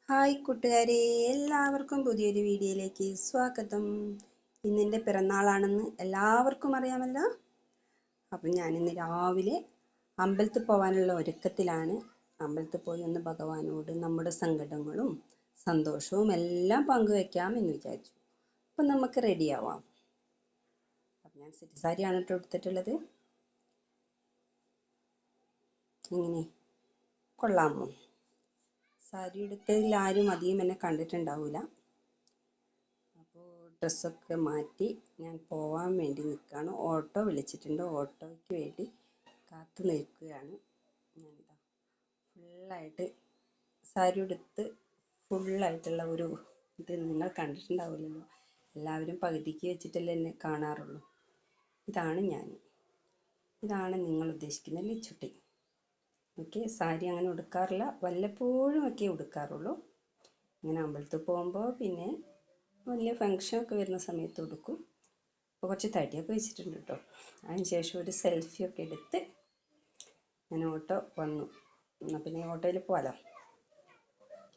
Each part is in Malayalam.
ഹായ് കൂട്ടുകാരെ, എല്ലാവർക്കും പുതിയൊരു വീഡിയോയിലേക്ക് സ്വാഗതം. ഇന്നെൻ്റെ പിറന്നാളാണെന്ന് എല്ലാവർക്കും അറിയാമല്ലോ. അപ്പം ഞാനിന്ന് രാവിലെ അമ്പലത്തിൽ പോകാനുള്ള ഒരുക്കത്തിലാണ്. അമ്പലത്തിൽ പോയി ഒന്ന് ഭഗവാനോട് നമ്മുടെ സങ്കടങ്ങളും സന്തോഷവും എല്ലാം പങ്കുവെക്കാം എന്ന് വിചാരിച്ചു. അപ്പം നമുക്ക് റെഡിയാവാം. അപ്പം ഞാൻ സെറ്റ് സാരിയാണ് കേട്ടോ എടുത്തിട്ടുള്ളത്. ഇങ്ങനെ കൊള്ളാമോ? സാരി എടുത്തതിൽ ആരും അധികം എന്നെ കണ്ടിട്ടുണ്ടാവില്ല. അപ്പോൾ ഡ്രസ്സൊക്കെ മാറ്റി ഞാൻ പോകാൻ വേണ്ടി നിൽക്കുകയാണ്. ഓട്ടോ വിളിച്ചിട്ടുണ്ട്. ഓട്ടോയ്ക്ക് വേണ്ടി കാത്തു നിൽക്കുകയാണ്. ഞാനിതാ ഫുള്ളായിട്ട് സാരി എടുത്ത് ഫുള്ളായിട്ടുള്ള ഒരു ഇത് നിങ്ങൾ കണ്ടിട്ടുണ്ടാവില്ലല്ലോ. എല്ലാവരും പകുതിക്ക് വെച്ചിട്ടല്ലേ എന്നെ കാണാറുള്ളൂ. ഇതാണ് ഞാൻ. ഇതാണ് നിങ്ങൾ ഉദ്ദേശിക്കുന്ന ലിച്ചുട്ടി. ഓക്കെ, സാരി അങ്ങനെ ഉടുക്കാറില്ല, വല്ലപ്പോഴും ഒക്കെ ഉടുക്കാറുള്ളൂ. ഇങ്ങനെ അമ്പലത്തിൽ പോകുമ്പോൾ പിന്നെ വലിയ ഫങ്ഷനൊക്കെ വരുന്ന സമയത്ത് ഉടുക്കും. അപ്പോൾ കുറച്ച് തടിയൊക്കെ വെച്ചിട്ടുണ്ട് കേട്ടോ. അതിന് ശേഷം ഒരു സെൽഫിയൊക്കെ എടുത്ത് ഞാൻ ഓട്ടോ വന്നു. എന്നാൽ പിന്നെ ഓട്ടോയിൽ പോകാമല്ലോ.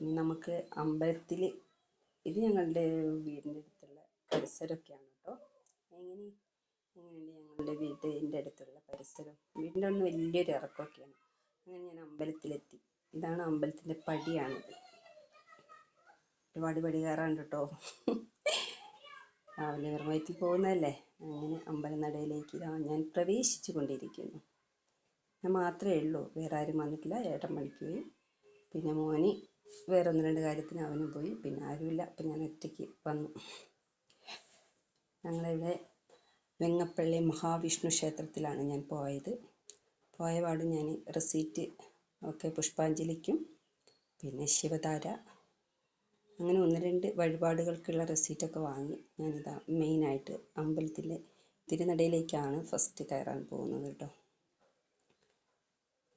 ഇനി നമുക്ക് അമ്പലത്തിൽ, ഇത് ഞങ്ങളുടെ വീടിൻ്റെ അടുത്തുള്ള പരിസരമൊക്കെയാണ് കേട്ടോ. എങ്ങനെയുണ്ട് ഞങ്ങളുടെ വീടിൻ്റെ അടുത്തുള്ള പരിസരം? വീടിൻ്റെ ഒന്ന് വലിയൊരു ഇറക്കമൊക്കെയാണ്. അങ്ങനെ ഞാൻ അമ്പലത്തിലെത്തി. ഇതാണ് അമ്പലത്തിൻ്റെ പടിയാണിത്. ഒരുപാട് പടി കയറാണ്ട് കേട്ടോ. രാവിലെ നിർമ്മയത്തിൽ പോകുന്നതല്ലേ. അങ്ങനെ അമ്പലനടയിലേക്ക് ഞാൻ പ്രവേശിച്ചു കൊണ്ടിരിക്കുന്നു. ഞാൻ മാത്രമേ ഉള്ളൂ, വേറെ ആരും വന്നിട്ടില്ല. ഏട്ടൻ പണിക്ക് പോയി, പിന്നെ മോനി വേറെ ഒന്ന് രണ്ട് കാര്യത്തിന് അവനും പോയി, പിന്നെ ആരുമില്ല. അപ്പം ഞാൻ ഒറ്റയ്ക്ക് വന്നു. ഞങ്ങളിവിടെ വെങ്ങപ്പള്ളി മഹാവിഷ്ണു ക്ഷേത്രത്തിലാണ് ഞാൻ പോയത്. പോയ പാട് ഞാൻ റെസീറ്റ് ഒക്കെ പുഷ്പാഞ്ജലിക്കും പിന്നെ ശിവധാര അങ്ങനെ ഒന്ന് രണ്ട് വഴിപാടുകൾക്കുള്ള റെസീറ്റൊക്കെ വാങ്ങി ഞാനിതാ മെയിനായിട്ട് അമ്പലത്തിലെ തിരുനടയിലേക്കാണ് ഫസ്റ്റ് കയറാൻ പോകുന്നത് കേട്ടോ.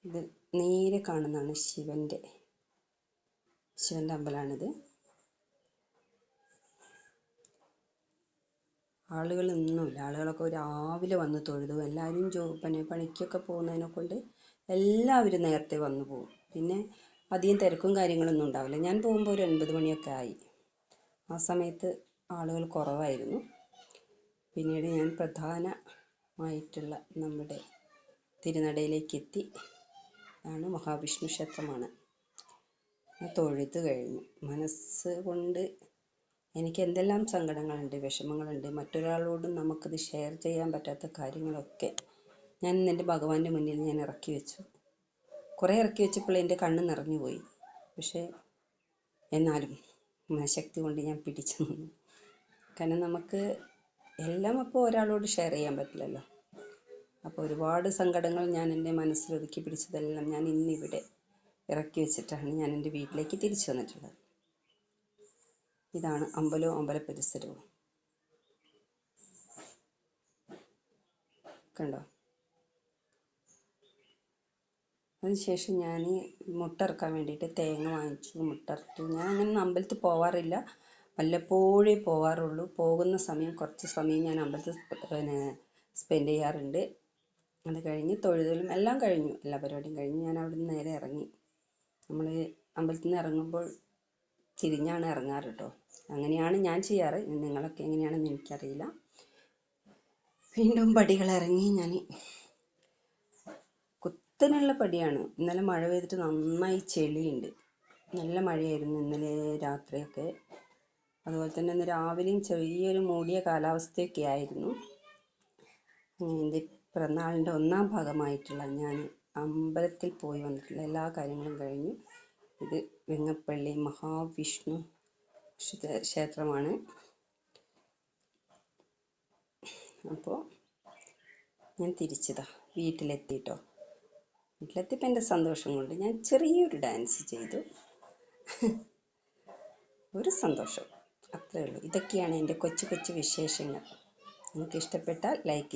ഇത് നേരെ കാണുന്നതാണ് ശിവൻ്റെ അമ്പലമാണിത്. ആളുകളൊന്നുമില്ല. ആളുകളൊക്കെ രാവിലെ വന്ന് തൊഴുതു. എല്ലാവരും പണിക്കൊക്കെ പോകുന്നതിനെ കൊണ്ട് എല്ലാവരും നേരത്തെ വന്നു പോകും. പിന്നെ അധികം തിരക്കും കാര്യങ്ങളൊന്നും ഉണ്ടാവില്ല. ഞാൻ പോകുമ്പോൾ ഒരു 9 മണിയൊക്കെ ആയി. ആ സമയത്ത് ആളുകൾ കുറവായിരുന്നു. പിന്നീട് ഞാൻ പ്രധാനമായിട്ടുള്ള നമ്മുടെ തിരുനടയിലേക്ക് എത്തി. ആണ് മഹാവിഷ്ണു ക്ഷേത്രമാണ്. തൊഴുത് കഴിഞ്ഞു. മനസ്സ് കൊണ്ട് എനിക്ക് എന്തെല്ലാം സങ്കടങ്ങളുണ്ട്, വിഷമങ്ങളുണ്ട്, മറ്റൊരാളോടും നമുക്കത് ഷെയർ ചെയ്യാൻ പറ്റാത്ത കാര്യങ്ങളൊക്കെ ഞാൻ എൻ്റെ ഭഗവാന്റെ മുന്നിൽ ഞാൻ ഇറക്കി വെച്ചു. കുറേ ഇറക്കി വെച്ചപ്പോൾ എൻ്റെ കണ്ണ് നിറഞ്ഞു പോയി. പക്ഷേ എന്നാലും ശക്തി കൊണ്ട് ഞാൻ പിടിച്ചു നിന്നു. കാരണം നമുക്ക് എല്ലാം അപ്പോൾ ഒരാളോട് ഷെയർ ചെയ്യാൻ പറ്റില്ലല്ലോ. അപ്പോൾ ഒരുപാട് സങ്കടങ്ങൾ ഞാൻ എൻ്റെ മനസ്സിൽ ഒതുക്കി പിടിച്ചതെല്ലാം ഞാൻ ഇന്നിവിടെ ഇറക്കി വെച്ചിട്ടാണ് ഞാൻ എൻ്റെ വീട്ടിലേക്ക് തിരിച്ചു വന്നിട്ടുള്ളത്. ഇതാണ് അമ്പലവും അമ്പല പരിസരവും. കണ്ടോ? അതിനുശേഷം ഞാൻ മുട്ട ഇറക്കാൻ വേണ്ടിയിട്ട് തേങ്ങ വാങ്ങിച്ചു. മുട്ട ഇറക്കി. ഞാൻ അങ്ങനെ അമ്പലത്തിൽ പോവാറില്ല, വല്ലപ്പോഴേ പോവാറുള്ളൂ. പോകുന്ന സമയം കുറച്ച് സമയം ഞാൻ അമ്പലത്തിൽ സ്പെൻഡ് ചെയ്യാറുണ്ട്. അത് കഴിഞ്ഞ് തൊഴുതലും എല്ലാം കഴിഞ്ഞു. എല്ലാ പരിപാടിയും കഴിഞ്ഞ് ഞാൻ അവിടെ നിന്ന് നേരെ ഇറങ്ങി. നമ്മൾ അമ്പലത്തിൽ നിന്ന് ഇറങ്ങുമ്പോൾ തിരിഞ്ഞാണ് ഇറങ്ങാറ് കേട്ടോ. അങ്ങനെയാണ് ഞാൻ ചെയ്യാറ്. നിങ്ങളൊക്കെ എങ്ങനെയാണെന്ന് എനിക്കറിയില്ല. വീണ്ടും പടികൾ ഇറങ്ങി. ഞാൻ കുത്തനെയുള്ള പടിയാണ്. ഇന്നലെ മഴ പെയ്തിട്ട് നന്നായി ചെളിയുണ്ട്. നല്ല മഴയായിരുന്നു ഇന്നലെ രാത്രിയൊക്കെ. അതുപോലെ തന്നെ ഇന്ന് രാവിലെയും ചെറിയൊരു മൂടിയ കാലാവസ്ഥയൊക്കെ ആയിരുന്നു. എൻ്റെ പിറന്നാളിൻ്റെ 1ാം ഭാഗമായിട്ടുള്ള ഞാൻ അമ്പലത്തിൽ പോയി വന്നിട്ടുള്ള എല്ലാ കാര്യങ്ങളും കഴിഞ്ഞു. ഇത് വെങ്ങപ്പള്ളി മഹാവിഷ്ണു ക്ഷേത്രമാണ്. അപ്പോൾ ഞാൻ തിരിച്ചതാ വീട്ടിലെത്തിയിട്ടോ. വീട്ടിലെത്തിയപ്പോൾ എൻ്റെ സന്തോഷം കൊണ്ട് ഞാൻ ചെറിയൊരു ഡാൻസ് ചെയ്തു. ഒരു സന്തോഷം, അത്രയേ ഉള്ളൂ. ഇതൊക്കെയാണ് എൻ്റെ കൊച്ചു കൊച്ചു വിശേഷങ്ങൾ. നിങ്ങൾക്ക് ഇഷ്ടപ്പെട്ടാൽ ലൈക്ക്